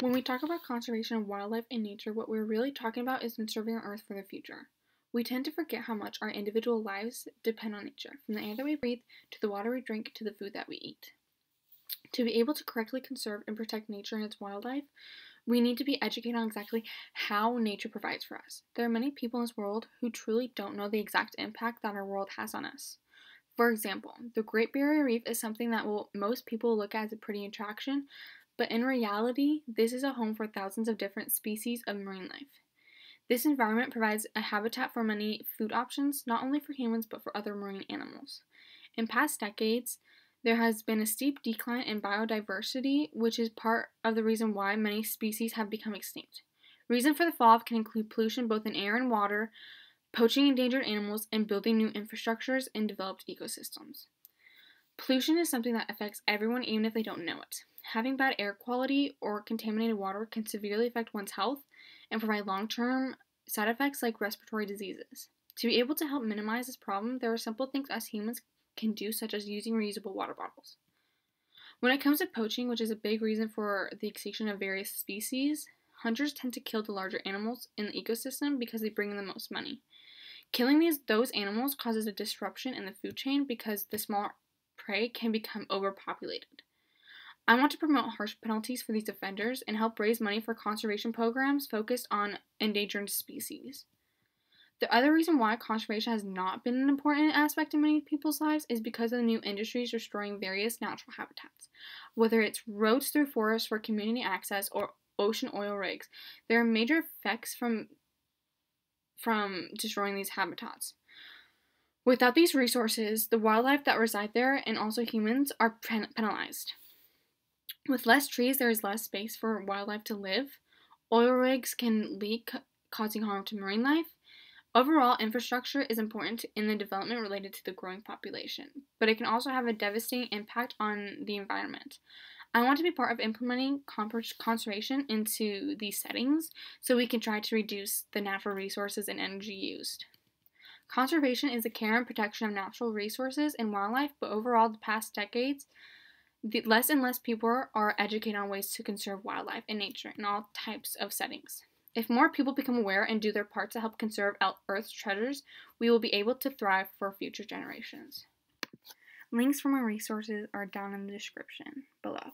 When we talk about conservation of wildlife and nature, what we're really talking about is conserving our Earth for the future. We tend to forget how much our individual lives depend on nature, from the air that we breathe, to the water we drink, to the food that we eat. To be able to correctly conserve and protect nature and its wildlife, we need to be educated on exactly how nature provides for us. There are many people in this world who truly don't know the exact impact that our world has on us. For example, the Great Barrier Reef is something that most people look at as a pretty attraction, but in reality, this is a home for thousands of different species of marine life. This environment provides a habitat for many food options, not only for humans but for other marine animals. In past decades, there has been a steep decline in biodiversity, which is part of the reason why many species have become extinct. Reason for the fall off can include pollution both in air and water, poaching endangered animals, and building new infrastructures in developed ecosystems. Pollution is something that affects everyone even if they don't know it. Having bad air quality or contaminated water can severely affect one's health and provide long-term side effects like respiratory diseases. To be able to help minimize this problem, there are simple things us humans can do, such as using reusable water bottles. When it comes to poaching, which is a big reason for the extinction of various species, hunters tend to kill the larger animals in the ecosystem because they bring in the most money. Killing those animals causes a disruption in the food chain because the smaller prey can become overpopulated. I want to promote harsh penalties for these offenders and help raise money for conservation programs focused on endangered species. The other reason why conservation has not been an important aspect in many people's lives is because of the new industries destroying various natural habitats. Whether it's roads through forests for community access or ocean oil rigs, there are major effects from destroying these habitats. Without these resources, the wildlife that reside there and also humans are penalized. With less trees, there is less space for wildlife to live. Oil rigs can leak, causing harm to marine life. Overall, infrastructure is important in the development related to the growing population, but it can also have a devastating impact on the environment. I want to be part of implementing conservation into these settings so we can try to reduce the natural resources and energy used. Conservation is the care and protection of natural resources and wildlife, but overall, the past decades, less and less people are educated on ways to conserve wildlife and nature in all types of settings. If more people become aware and do their part to help conserve Earth's treasures, we will be able to thrive for future generations. Links for my resources are down in the description below.